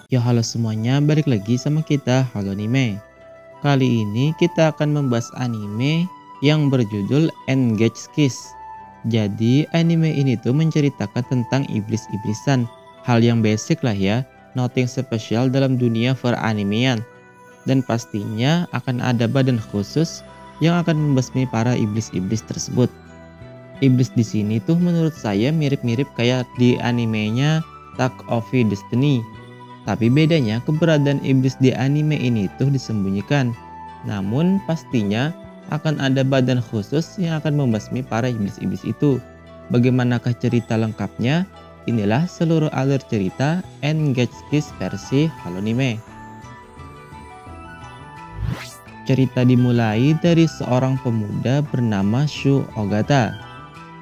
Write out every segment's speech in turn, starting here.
Ya halo semuanya, balik lagi sama kita Halo Anime. Kali ini kita akan membahas anime yang berjudul Engage Kiss. Jadi anime ini tuh menceritakan tentang iblis-iblisan. Hal yang basic lah ya, nothing special dalam dunia per-animean. Dan pastinya akan ada badan khusus yang akan membasmi para iblis-iblis tersebut. Iblis di sini tuh menurut saya mirip-mirip kayak di animenya Tag of Destiny. Tapi bedanya keberadaan iblis di anime ini tuh disembunyikan. Namun pastinya akan ada badan khusus yang akan membasmi para iblis-iblis itu. Bagaimanakah cerita lengkapnya? Inilah seluruh alur cerita Engage Kiss versi Halo Anime. Cerita dimulai dari seorang pemuda bernama Shu Ogata.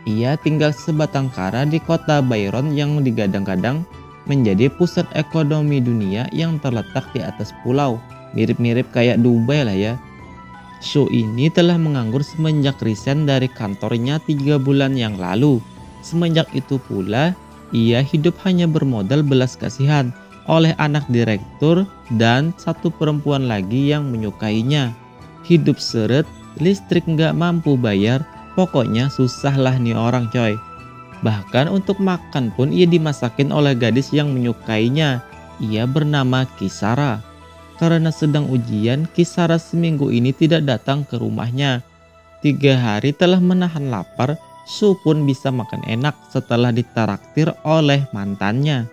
Ia tinggal sebatang kara di kota Byron yang digadang-gadang menjadi pusat ekonomi dunia yang terletak di atas pulau. Mirip-mirip kayak Dubai lah ya. Shu ini telah menganggur semenjak resign dari kantornya 3 bulan yang lalu. Semenjak itu pula, ia hidup hanya bermodal belas kasihan oleh anak direktur dan satu perempuan lagi yang menyukainya. Hidup seret, listrik nggak mampu bayar, pokoknya susah lah nih orang coy. Bahkan untuk makan pun ia dimasakin oleh gadis yang menyukainya. Ia bernama Kisara. Karena sedang ujian, Kisara seminggu ini tidak datang ke rumahnya. 3 hari telah menahan lapar, Shu pun bisa makan enak setelah ditaraktir oleh mantannya.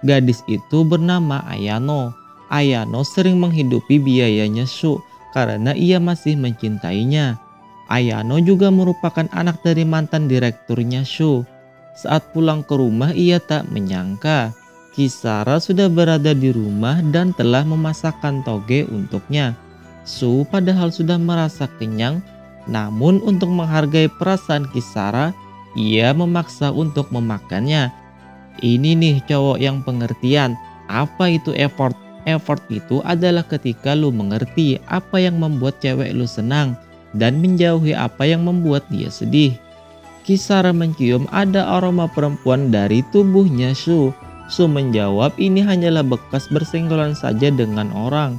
Gadis itu bernama Ayano. Ayano sering menghidupi biayanya Shu karena ia masih mencintainya. Ayano juga merupakan anak dari mantan direkturnya Shu. Saat pulang ke rumah ia tak menyangka Kisara sudah berada di rumah dan telah memasakkan toge untuknya. Shu padahal sudah merasa kenyang, namun untuk menghargai perasaan Kisara, ia memaksa untuk memakannya. Ini nih cowok yang pengertian. Apa itu effort? Effort itu adalah ketika lu mengerti apa yang membuat cewek lu senang dan menjauhi apa yang membuat dia sedih. Kisara mencium ada aroma perempuan dari tubuhnya Shu. Shu menjawab ini hanyalah bekas bersenggolan saja dengan orang.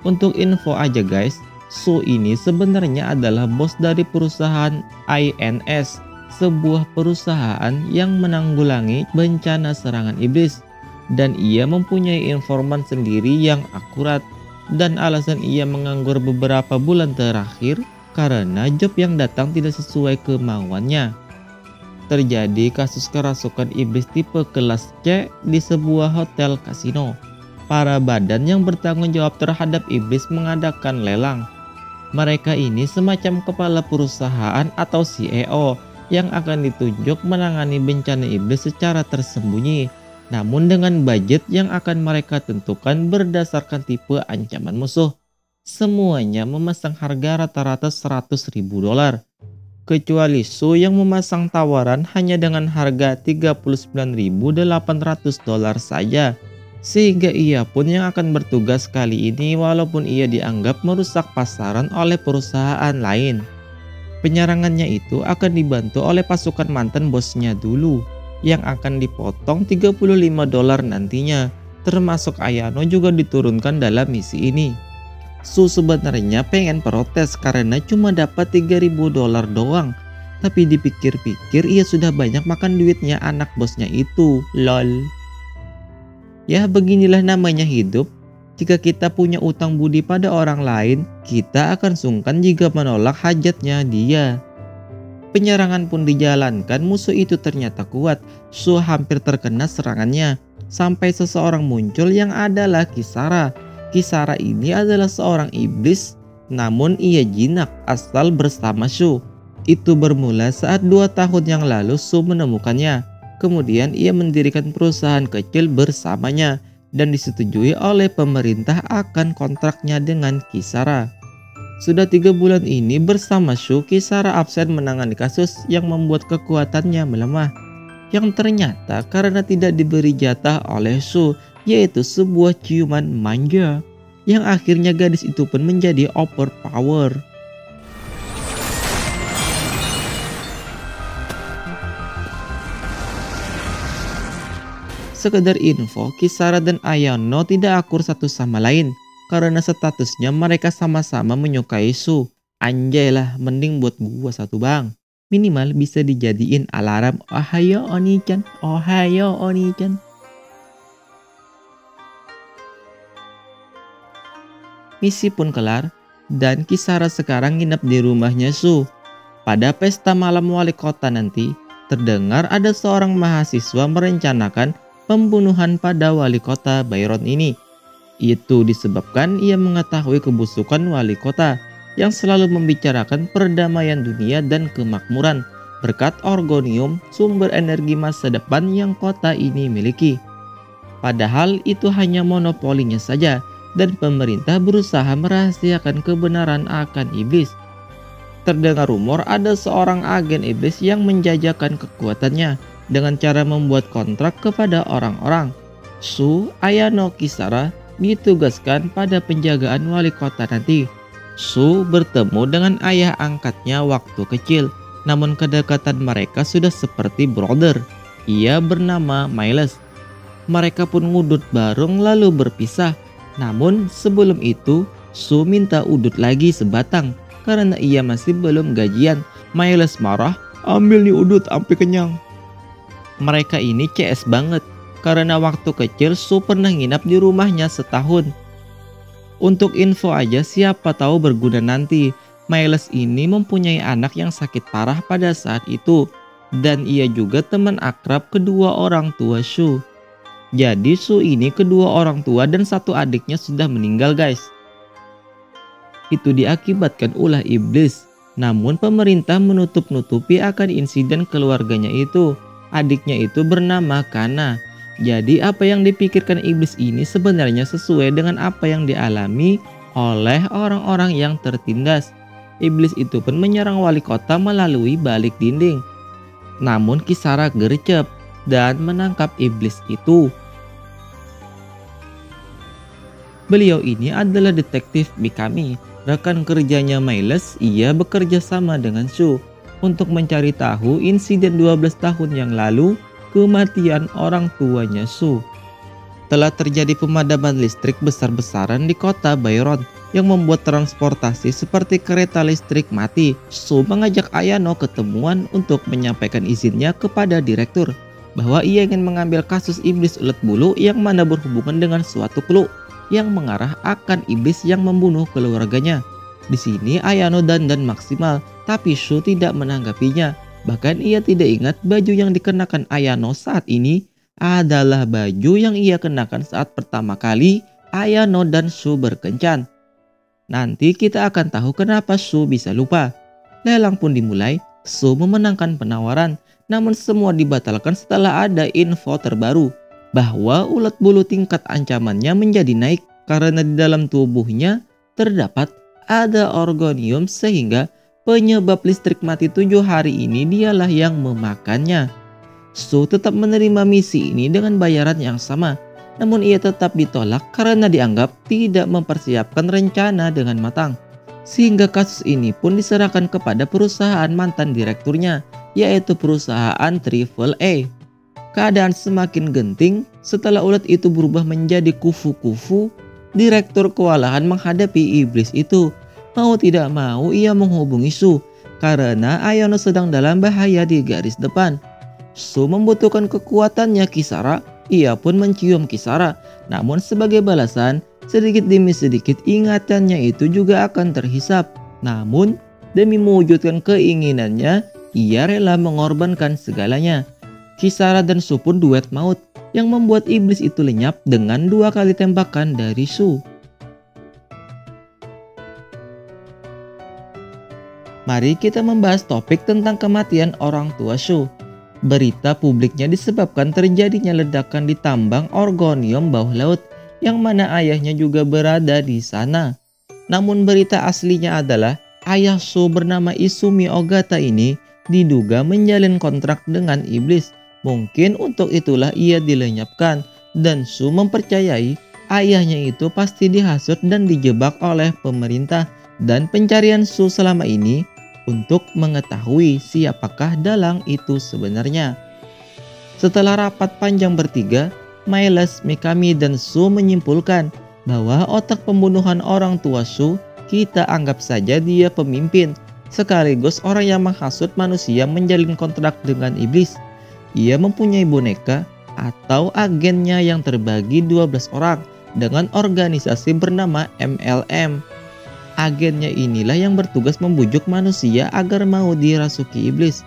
Untuk info aja guys, Shu ini sebenarnya adalah bos dari perusahaan INS, sebuah perusahaan yang menanggulangi bencana serangan iblis. Dan ia mempunyai informan sendiri yang akurat. Dan alasan ia menganggur beberapa bulan terakhir karena job yang datang tidak sesuai kemauannya. Terjadi kasus kerasukan iblis tipe kelas C di sebuah hotel kasino. Para badan yang bertanggung jawab terhadap iblis mengadakan lelang. Mereka ini semacam kepala perusahaan atau CEO yang akan ditunjuk menangani bencana iblis secara tersembunyi. Namun dengan budget yang akan mereka tentukan berdasarkan tipe ancaman musuh. Semuanya memasang harga rata-rata $100.000. Kecuali Shu yang memasang tawaran hanya dengan harga $39.800 saja. Sehingga ia pun yang akan bertugas kali ini walaupun ia dianggap merusak pasaran oleh perusahaan lain. Penyerangannya itu akan dibantu oleh pasukan mantan bosnya dulu, yang akan dipotong $35 nantinya. Termasuk Ayano juga diturunkan dalam misi ini. Shu sebenarnya pengen protes karena cuma dapat $3.000 doang. Tapi dipikir-pikir ia sudah banyak makan duitnya anak bosnya itu. Lol. Ya beginilah namanya hidup. Jika kita punya utang budi pada orang lain, kita akan sungkan jika menolak hajatnya dia. Penyerangan pun dijalankan, musuh itu ternyata kuat. Shu hampir terkena serangannya. Sampai seseorang muncul yang adalah Kisara. Kisara ini adalah seorang iblis, namun ia jinak asal bersama Shu. Itu bermula saat 2 tahun yang lalu Shu menemukannya. Kemudian ia mendirikan perusahaan kecil bersamanya dan disetujui oleh pemerintah akan kontraknya dengan Kisara. Sudah 3 bulan ini bersama Shu, Kisara absen menangani kasus yang membuat kekuatannya melemah. Yang ternyata karena tidak diberi jatah oleh Shu, yaitu sebuah ciuman manja. Yang akhirnya gadis itu pun menjadi overpower. Sekedar info, Kisara dan Ayano tidak akur satu sama lain karena statusnya mereka sama-sama menyukai Su. Anjay lah, mending buat gua satu bang. Minimal bisa dijadiin alarm. Ohayo Oni-chan, ohayo Oni-chan. Misi pun kelar dan Kisara sekarang nginep di rumahnya Su. Pada pesta malam wali kota nanti, terdengar ada seorang mahasiswa merencanakan pembunuhan pada wali kota Byron ini. Itu disebabkan ia mengetahui kebusukan wali kota yang selalu membicarakan perdamaian dunia dan kemakmuran berkat Orgonium, sumber energi masa depan yang kota ini miliki. Padahal itu hanya monopolinya saja dan pemerintah berusaha merahasiakan kebenaran akan iblis. Terdengar rumor ada seorang agen iblis yang menjajakan kekuatannya dengan cara membuat kontrak kepada orang-orang. Su, Ayano, Kisara ditugaskan pada penjagaan wali kota nanti. Su bertemu dengan ayah angkatnya waktu kecil, namun kedekatan mereka sudah seperti brother. Ia bernama Miles. Mereka pun ngudut bareng lalu berpisah. Namun sebelum itu, Su minta udut lagi sebatang karena ia masih belum gajian. Miles marah, ambil nih udut sampai kenyang. Mereka ini CS banget karena waktu kecil Su pernah nginap di rumahnya setahun. Untuk info aja, siapa tahu berguna nanti. Miles ini mempunyai anak yang sakit parah pada saat itu dan ia juga teman akrab kedua orang tua Su. Jadi Su ini kedua orang tua dan satu adiknya sudah meninggal guys. Itu diakibatkan ulah iblis. Namun pemerintah menutup-nutupi akan insiden keluarganya itu. Adiknya itu bernama Kana. Jadi apa yang dipikirkan iblis ini sebenarnya sesuai dengan apa yang dialami oleh orang-orang yang tertindas. Iblis itu pun menyerang wali kota melalui balik dinding. Namun Kisara gercep dan menangkap iblis itu. Beliau ini adalah detektif Mikami, rekan kerjanya Miles. Ia bekerja sama dengan Su untuk mencari tahu insiden 12 tahun yang lalu kematian orang tuanya Su. Telah terjadi pemadaman listrik besar-besaran di kota Byron yang membuat transportasi seperti kereta listrik mati. Su mengajak Ayano ketemuan untuk menyampaikan izinnya kepada direktur bahwa ia ingin mengambil kasus iblis ulet bulu yang mana berhubungan dengan suatu clue yang mengarah akan iblis yang membunuh keluarganya. Di sini Ayano dandan maksimal, tapi Su tidak menanggapinya. Bahkan ia tidak ingat baju yang dikenakan Ayano saat ini adalah baju yang ia kenakan saat pertama kali Ayano dan Su berkencan. Nanti kita akan tahu kenapa Su bisa lupa. Lelang pun dimulai. Su memenangkan penawaran, namun semua dibatalkan setelah ada info terbaru bahwa ulat bulu tingkat ancamannya menjadi naik karena di dalam tubuhnya terdapat ada Orgonium sehingga penyebab listrik mati 7 hari ini dialah yang memakannya. Su tetap menerima misi ini dengan bayaran yang sama, namun ia tetap ditolak karena dianggap tidak mempersiapkan rencana dengan matang. Sehingga kasus ini pun diserahkan kepada perusahaan mantan direkturnya, yaitu perusahaan AAA. Keadaan semakin genting setelah ulat itu berubah menjadi kufu-kufu. Direktur kewalahan menghadapi iblis itu. Mau tidak mau ia menghubungi Su karena Ayano sedang dalam bahaya di garis depan. Su membutuhkan kekuatannya Kisara. Ia pun mencium Kisara. Namun sebagai balasan, sedikit demi sedikit ingatannya itu juga akan terhisap. Namun demi mewujudkan keinginannya, ia rela mengorbankan segalanya. Kisara dan Su pun duet maut yang membuat iblis itu lenyap dengan 2 kali tembakan dari Su. Mari kita membahas topik tentang kematian orang tua Su. Berita publiknya disebabkan terjadinya ledakan di tambang Orgonium bawah laut yang mana ayahnya juga berada di sana. Namun berita aslinya adalah ayah Su bernama Izumi Ogata ini diduga menjalin kontrak dengan iblis. Mungkin untuk itulah ia dilenyapkan dan Su mempercayai ayahnya itu pasti dihasut dan dijebak oleh pemerintah dan pencarian Su selama ini untuk mengetahui siapakah dalang itu sebenarnya. Setelah rapat panjang bertiga, Miles, Mikami, dan Sue menyimpulkan bahwa otak pembunuhan orang tua Sue, kita anggap saja dia pemimpin, sekaligus orang yang menghasut manusia menjalin kontrak dengan iblis. Ia mempunyai boneka atau agennya yang terbagi 12 orang dengan organisasi bernama MLM. Agennya inilah yang bertugas membujuk manusia agar mau dirasuki iblis.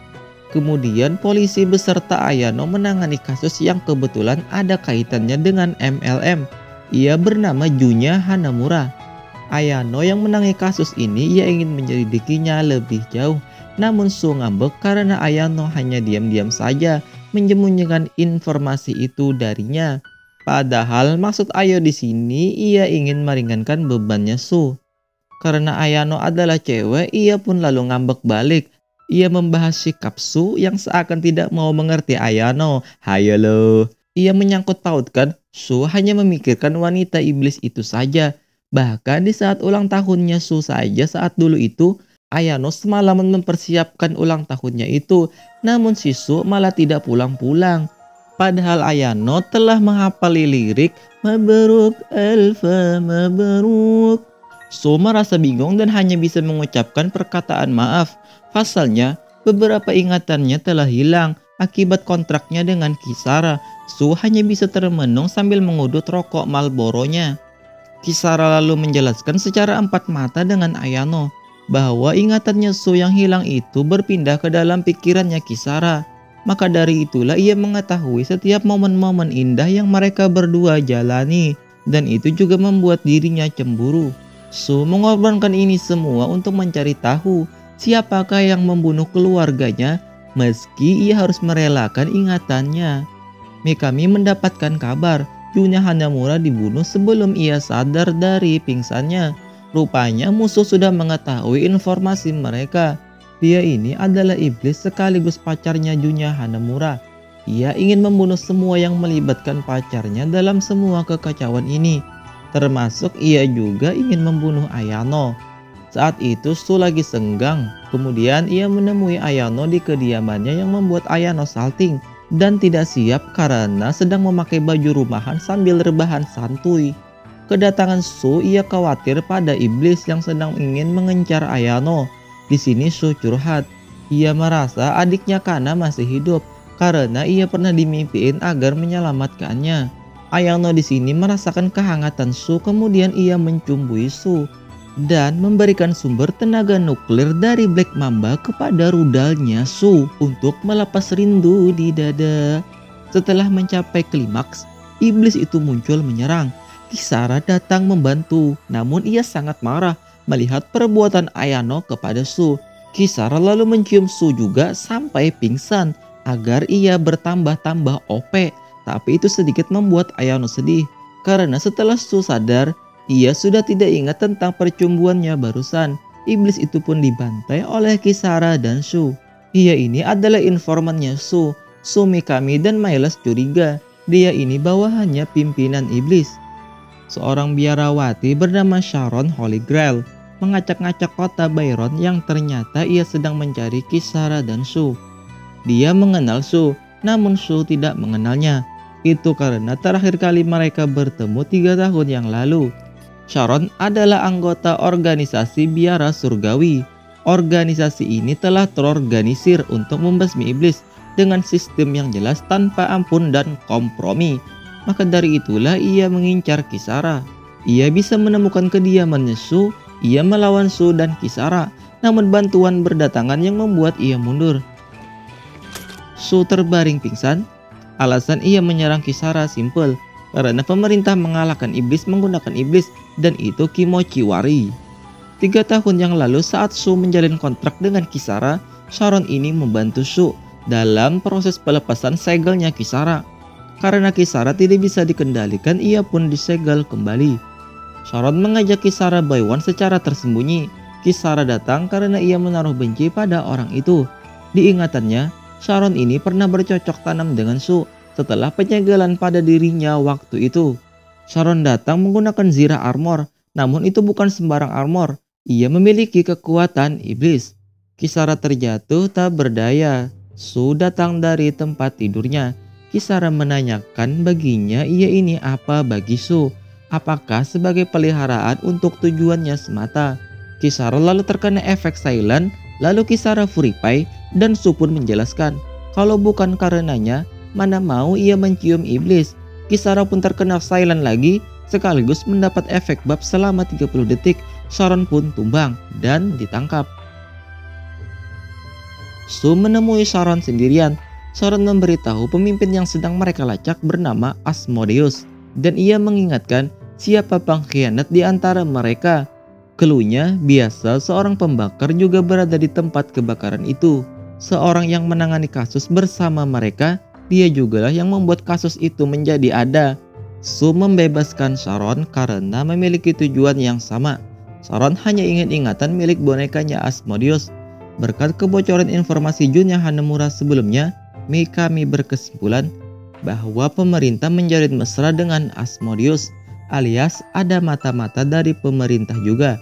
Kemudian polisi beserta Ayano menangani kasus yang kebetulan ada kaitannya dengan MLM. Ia bernama Junya Hanamura. Ayano yang menangani kasus ini, ia ingin menyelidikinya lebih jauh. Namun Sue ngambek karena Ayano hanya diam-diam saja menyembunyikan informasi itu darinya. Padahal maksud Ayo di sini ia ingin meringankan bebannya Sue. Karena Ayano adalah cewek, ia pun lalu ngambek balik. Ia membahas sikap Sue yang seakan tidak mau mengerti Ayano. Hayo lo. Ia menyangkut pautkan Sue hanya memikirkan wanita iblis itu saja. Bahkan di saat ulang tahunnya Sue saja saat dulu itu, Ayano semalaman mempersiapkan ulang tahunnya itu. Namun si Sue malah tidak pulang-pulang. Padahal Ayano telah menghafali lirik Mabruk Alfa Mabruk. Sue merasa bingung dan hanya bisa mengucapkan perkataan maaf. Pasalnya, beberapa ingatannya telah hilang akibat kontraknya dengan Kisara. Sue hanya bisa termenung sambil mengudut rokok Marlboro-nya. Kisara lalu menjelaskan secara empat mata dengan Ayano bahwa ingatannya Sue yang hilang itu berpindah ke dalam pikirannya Kisara. Maka dari itulah ia mengetahui setiap momen-momen indah yang mereka berdua jalani, dan itu juga membuat dirinya cemburu. Sue mengorbankan ini semua untuk mencari tahu siapakah yang membunuh keluarganya, meski ia harus merelakan ingatannya. Mikami mendapatkan kabar Junya Hanamura dibunuh sebelum ia sadar dari pingsannya. Rupanya musuh sudah mengetahui informasi mereka. Dia ini adalah iblis sekaligus pacarnya Junya Hanamura. Ia ingin membunuh semua yang melibatkan pacarnya dalam semua kekacauan ini. Termasuk ia juga ingin membunuh Ayano. Saat itu Sue lagi senggang. Kemudian ia menemui Ayano di kediamannya yang membuat Ayano salting dan tidak siap karena sedang memakai baju rumahan sambil rebahan santuy. Kedatangan Sue ia khawatir pada iblis yang sedang ingin mengincar Ayano. Di sini Sue curhat. Ia merasa adiknya Kana masih hidup karena ia pernah dimimpiin agar menyelamatkannya. Ayano di sini merasakan kehangatan Sue, kemudian ia mencumbui Sue dan memberikan sumber tenaga nuklir dari Black Mamba kepada rudalnya Sue untuk melepas rindu di dada. Setelah mencapai klimaks, iblis itu muncul menyerang. Kisara datang membantu, namun ia sangat marah melihat perbuatan Ayano kepada Sue. Kisara lalu mencium Sue juga sampai pingsan agar ia bertambah-tambah OP. Tapi itu sedikit membuat Ayano sedih karena setelah Sue sadar, ia sudah tidak ingat tentang percumbuannya barusan. Iblis itu pun dibantai oleh Kisara dan Sue. Ia ini adalah informannya Sue. Sue, Mikami, dan Miles curiga dia ini bawahannya pimpinan iblis. Seorang biarawati bernama Sharon Holy Grail mengacak-ngacak kota Byron yang ternyata ia sedang mencari Kisara dan Sue. Dia mengenal Sue, namun Sue tidak mengenalnya. Itu karena terakhir kali mereka bertemu 3 tahun yang lalu. Sharon adalah anggota organisasi Biara Surgawi. Organisasi ini telah terorganisir untuk membasmi iblis dengan sistem yang jelas tanpa ampun dan kompromi. Maka dari itulah ia mengincar Kisara. Ia bisa menemukan kediamannya Sue. Ia melawan Sue dan Kisara, namun bantuan berdatangan yang membuat ia mundur. Sue terbaring pingsan. Alasan ia menyerang Kisara simpel, karena pemerintah mengalahkan iblis menggunakan iblis, dan itu Kimochi Wari. 3 tahun yang lalu saat Sue menjalin kontrak dengan Kisara, Sharon ini membantu Sue dalam proses pelepasan segelnya Kisara. Karena Kisara tidak bisa dikendalikan, ia pun disegel kembali. Sharon mengajak Kisara by one secara tersembunyi. Kisara datang karena ia menaruh benci pada orang itu. Diingatannya, Sharon ini pernah bercocok tanam dengan Sue setelah penyegelan pada dirinya waktu itu. Sharon datang menggunakan Zira Armor, namun itu bukan sembarang armor. Ia memiliki kekuatan iblis. Kisara terjatuh tak berdaya. Sue datang dari tempat tidurnya. Kisara menanyakan baginya ini apa bagi Su. Apakah sebagai peliharaan untuk tujuannya semata? Kisara lalu terkena efek silent, lalu Kisara furipai dan Su pun menjelaskan kalau bukan karenanya mana mau ia mencium iblis. Kisara pun terkena silent lagi sekaligus mendapat efek bab selama 30 detik. Sharon pun tumbang dan ditangkap. Su menemui Sharon sendirian. Sharon memberitahu pemimpin yang sedang mereka lacak bernama Asmodeus, dan ia mengingatkan siapa pengkhianat di antara mereka. Keluhnya biasa seorang pembakar juga berada di tempat kebakaran itu. Seorang yang menangani kasus bersama mereka, dia jugalah yang membuat kasus itu menjadi ada. Su membebaskan Sharon karena memiliki tujuan yang sama. Sharon hanya ingin ingatan milik bonekanya Asmodeus. Berkat kebocoran informasi Junya Hanamura sebelumnya, Mikami berkesimpulan bahwa pemerintah menjalin mesra dengan Asmodeus, alias ada mata-mata dari pemerintah juga.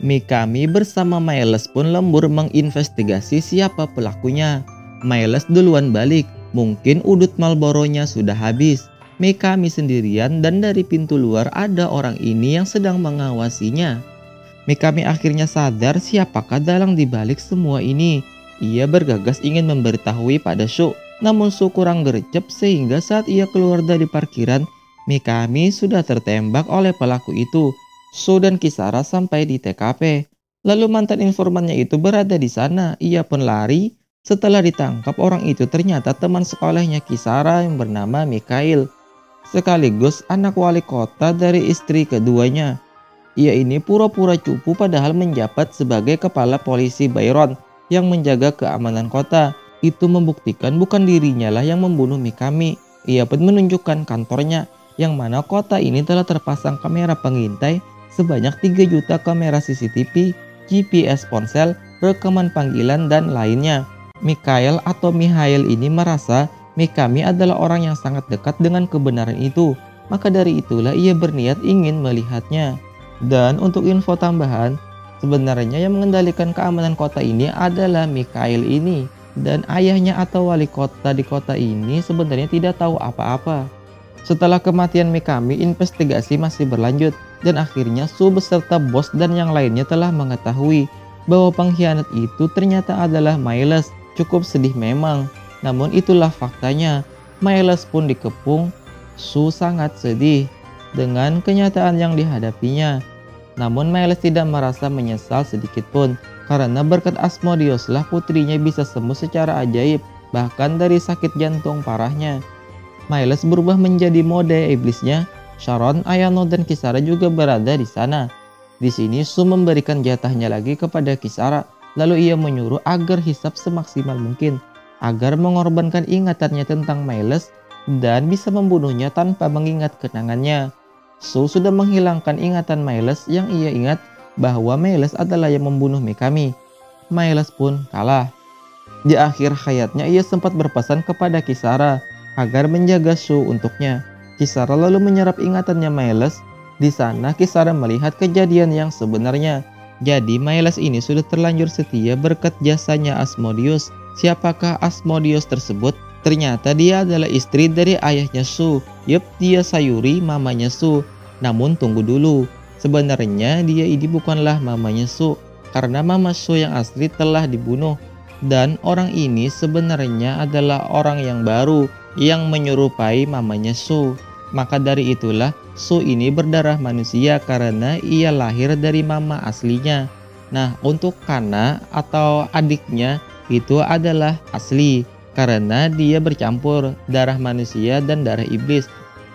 Mikami bersama Miles pun lembur menginvestigasi siapa pelakunya. Miles duluan balik, mungkin udut Marlboro-nya sudah habis. Mikami sendirian dan dari pintu luar ada orang ini yang sedang mengawasinya. Mikami akhirnya sadar siapakah dalang dibalik semua ini. Ia bergegas ingin memberitahui pada Shu, namun Shu kurang gercep sehingga saat ia keluar dari parkiran, Mikami sudah tertembak oleh pelaku itu. Shu dan Kisara sampai di TKP. Lalu mantan informannya itu berada di sana. Ia pun lari. Setelah ditangkap, orang itu ternyata teman sekolahnya Kisara yang bernama Mikhail, sekaligus anak wali kota dari istri keduanya. Ia ini pura-pura cupu padahal menjabat sebagai kepala polisi Byron yang menjaga keamanan kota. Itu membuktikan bukan dirinya lah yang membunuh Mikami. Ia pun menunjukkan kantornya, yang mana kota ini telah terpasang kamera pengintai sebanyak 3 juta kamera CCTV, GPS ponsel, rekaman panggilan, dan lainnya. Mikhail atau Mihail ini merasa Mikami adalah orang yang sangat dekat dengan kebenaran itu. Maka dari itulah ia berniat ingin melihatnya. Dan untuk info tambahan, sebenarnya yang mengendalikan keamanan kota ini adalah Mikhail ini. Dan ayahnya atau wali kota di kota ini sebenarnya tidak tahu apa-apa. Setelah kematian Mikami, investigasi masih berlanjut. Dan akhirnya Shu beserta bos dan yang lainnya telah mengetahui bahwa pengkhianat itu ternyata adalah Miles. Cukup sedih memang, namun itulah faktanya. Miles pun dikepung. Shu sangat sedih dengan kenyataan yang dihadapinya. Namun Miles tidak merasa menyesal sedikit pun, karena berkat Asmodeus lah putrinya bisa sembuh secara ajaib, bahkan dari sakit jantung parahnya. Miles berubah menjadi mode iblisnya. Sharon, Ayano, dan Kisara juga berada di sana. Di sini Shu memberikan jatahnya lagi kepada Kisara, lalu ia menyuruh agar hisap semaksimal mungkin, agar mengorbankan ingatannya tentang Miles dan bisa membunuhnya tanpa mengingat kenangannya. Shu sudah menghilangkan ingatan Miles yang ia ingat bahwa Miles adalah yang membunuh Mikami. Miles pun kalah. Di akhir hayatnya ia sempat berpesan kepada Kisara agar menjaga Shu untuknya. Kisara lalu menyerap ingatannya Miles. Di sana Kisara melihat kejadian yang sebenarnya. Jadi Miles ini sudah terlanjur setia berkat jasanya Asmodeus. Siapakah Asmodeus tersebut? Ternyata dia adalah istri dari ayahnya Shu. Yup, dia Sayuri, mamanya Shu. Namun tunggu dulu, sebenarnya dia ini bukanlah mamanya Shu, karena mama Shu yang asli telah dibunuh. Dan orang ini sebenarnya adalah orang yang baru yang menyerupai mamanya Shu. Maka dari itulah Shu ini berdarah manusia karena ia lahir dari mama aslinya. Nah, untuk Kana atau adiknya itu adalah asli, karena dia bercampur darah manusia dan darah iblis.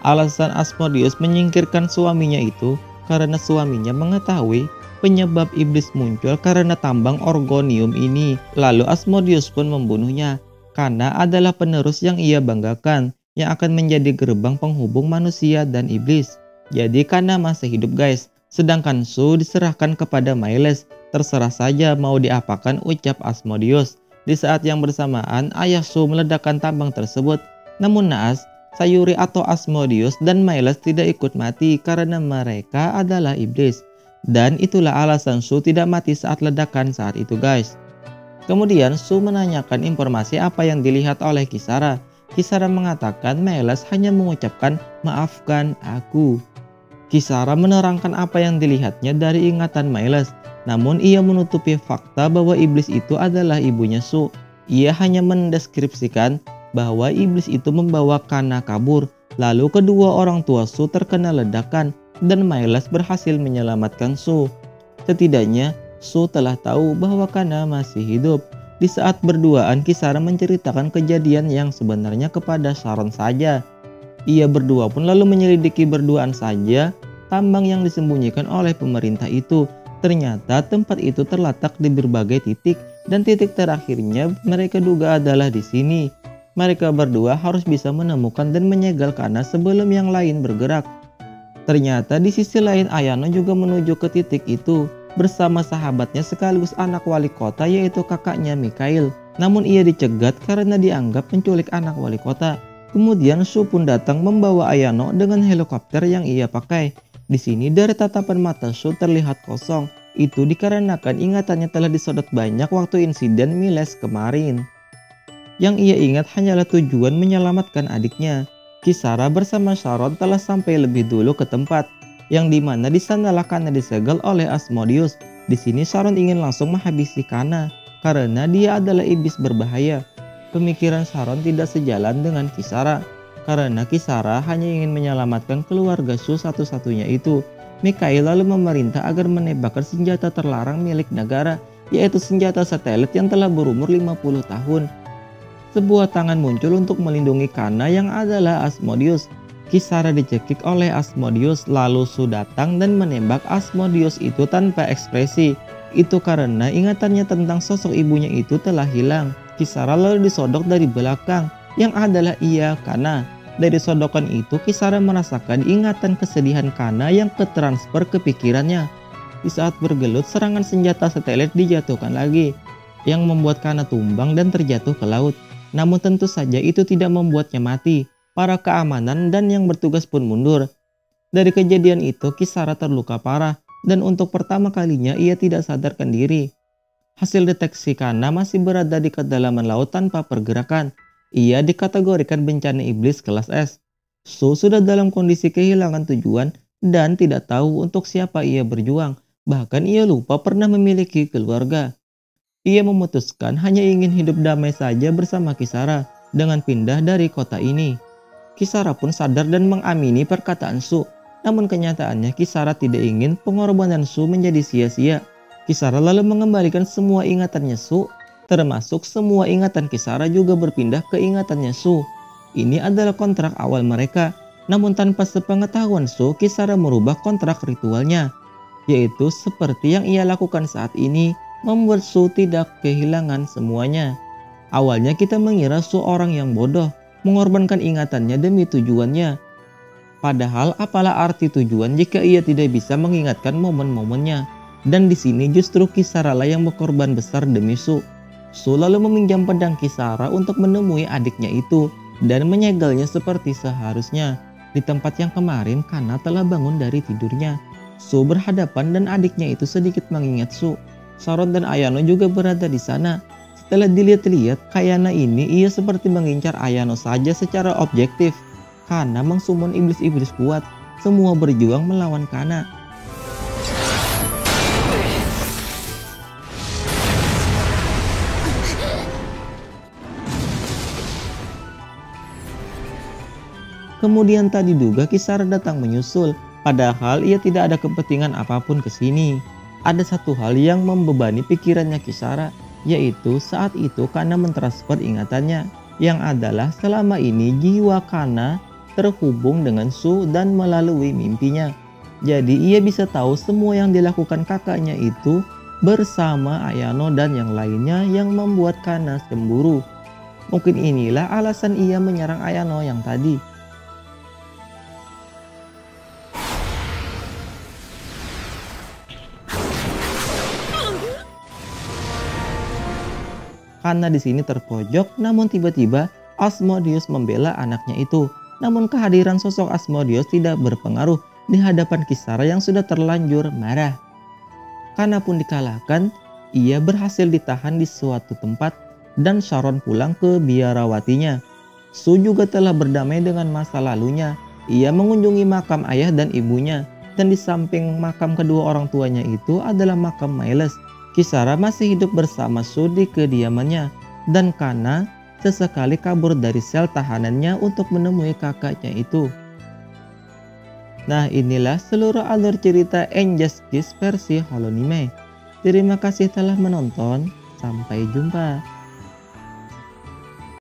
Alasan Asmodeus menyingkirkan suaminya itu karena suaminya mengetahui penyebab iblis muncul karena tambang organium ini. Lalu Asmodeus pun membunuhnya. Kana adalah penerus yang ia banggakan, yang akan menjadi gerbang penghubung manusia dan iblis. Jadi Kana masih hidup guys, sedangkan Shu diserahkan kepada Miles. Terserah saja mau diapakan, ucap Asmodeus. Di saat yang bersamaan, ayah Shu meledakkan tambang tersebut. Namun naas, Sayuri atau Asmodeus dan Miles tidak ikut mati karena mereka adalah iblis. Dan itulah alasan Shu tidak mati saat ledakan saat itu guys. Kemudian Shu menanyakan informasi apa yang dilihat oleh Kisara. Kisara mengatakan Meles hanya mengucapkan maafkan aku. Kisara menerangkan apa yang dilihatnya dari ingatan Meles, namun ia menutupi fakta bahwa iblis itu adalah ibunya Su. Ia hanya mendeskripsikan bahwa iblis itu membawa Kana kabur, lalu kedua orang tua Su terkena ledakan dan Meles berhasil menyelamatkan Su. Setidaknya Su telah tahu bahwa Kana masih hidup. Di saat berduaan, Kisara menceritakan kejadian yang sebenarnya kepada Sharon saja. Ia berdua pun lalu menyelidiki berduaan saja tambang yang disembunyikan oleh pemerintah itu. Ternyata tempat itu terletak di berbagai titik dan titik terakhirnya mereka duga adalah di sini. Mereka berdua harus bisa menemukan dan menyegel Kana sebelum yang lain bergerak. Ternyata di sisi lain Ayano juga menuju ke titik itu bersama sahabatnya sekaligus anak wali kota yaitu kakaknya Mikhail. Namun ia dicegat karena dianggap menculik anak wali kota. Kemudian Su pun datang membawa Ayano dengan helikopter yang ia pakai. Di sini dari tatapan mata Su terlihat kosong. Itu dikarenakan ingatannya telah disodot banyak waktu insiden Miles kemarin. Yang ia ingat hanyalah tujuan menyelamatkan adiknya. Kisara bersama Sharon telah sampai lebih dulu ke tempat, yang dimana di sanalah Kana disegel oleh Asmodeus. Di sini Sharon ingin langsung menghabisi Kana karena dia adalah iblis berbahaya. Pemikiran Sharon tidak sejalan dengan Kisara, karena Kisara hanya ingin menyelamatkan keluarga Su satu-satunya itu. Mikhail lalu memerintah agar menembakkan senjata terlarang milik negara, yaitu senjata satelit yang telah berumur 50 tahun. Sebuah tangan muncul untuk melindungi Kana yang adalah Asmodeus. Kisara dicekik oleh Asmodeus, lalu Su datang dan menembak Asmodeus itu tanpa ekspresi. Itu karena ingatannya tentang sosok ibunya itu telah hilang. Kisara lalu disodok dari belakang, yang adalah ia Kana. Dari sodokan itu Kisara merasakan ingatan kesedihan Kana yang ketransfer ke pikirannya. Di saat bergelut, serangan senjata satelit dijatuhkan lagi, yang membuat Kana tumbang dan terjatuh ke laut. Namun tentu saja itu tidak membuatnya mati. Para keamanan dan yang bertugas pun mundur. Dari kejadian itu Kisara terluka parah dan untuk pertama kalinya ia tidak sadarkan diri. Hasil deteksi Kana masih berada di kedalaman laut tanpa pergerakan. Ia dikategorikan bencana iblis kelas S. Su sudah dalam kondisi kehilangan tujuan dan tidak tahu untuk siapa ia berjuang. Bahkan ia lupa pernah memiliki keluarga. Ia memutuskan hanya ingin hidup damai saja bersama Kisara dengan pindah dari kota ini. Kisara pun sadar dan mengamini perkataan Su. Namun kenyataannya Kisara tidak ingin pengorbanan Su menjadi sia-sia. Kisara lalu mengembalikan semua ingatannya Su, termasuk semua ingatan Kisara juga berpindah ke ingatannya Su. Ini adalah kontrak awal mereka. Namun tanpa sepengetahuan Su, Kisara merubah kontrak ritualnya, yaitu seperti yang ia lakukan saat ini, membuat Su tidak kehilangan semuanya. Awalnya kita mengira Su orang yang bodoh, mengorbankan ingatannya demi tujuannya. Padahal apalah arti tujuan jika ia tidak bisa mengingatkan momen-momennya. Dan di sini justru Kisara lah yang berkorban besar demi Su. Su lalu meminjam pedang Kisara untuk menemui adiknya itu dan menyegelnya seperti seharusnya. Di tempat yang kemarin Kana telah bangun dari tidurnya. Su berhadapan dan adiknya itu sedikit mengingat Su. Sharon dan Ayano juga berada di sana. Setelah dilihat-lihat, Kayana ini ia seperti mengincar Ayano saja secara objektif. Kana mengsummon iblis-iblis kuat. Semua berjuang melawan Kana. Kemudian tak diduga Kisara datang menyusul, padahal ia tidak ada kepentingan apapun ke sini. Ada satu hal yang membebani pikirannya Kisara, yaitu saat itu Kana mentransfer ingatannya, yang adalah selama ini jiwa Kana terhubung dengan Su dan melalui mimpinya. Jadi ia bisa tahu semua yang dilakukan kakaknya itu bersama Ayano dan yang lainnya yang membuat Kana cemburu. Mungkin inilah alasan ia menyerang Ayano yang tadi. Kana di sini terpojok, namun tiba-tiba Asmodeus membela anaknya itu. Namun kehadiran sosok Asmodeus tidak berpengaruh di hadapan Kisara yang sudah terlanjur marah. Kana pun dikalahkan, ia berhasil ditahan di suatu tempat dan Sharon pulang ke biarawatinya. Su juga telah berdamai dengan masa lalunya. Ia mengunjungi makam ayah dan ibunya, dan di samping makam kedua orang tuanya itu adalah makam Myles. Kisara masih hidup bersama Su di kediamannya, dan Kana sesekali kabur dari sel tahanannya untuk menemui kakaknya itu. Nah, inilah seluruh alur cerita Injustice versi Holonime. Terima kasih telah menonton, sampai jumpa.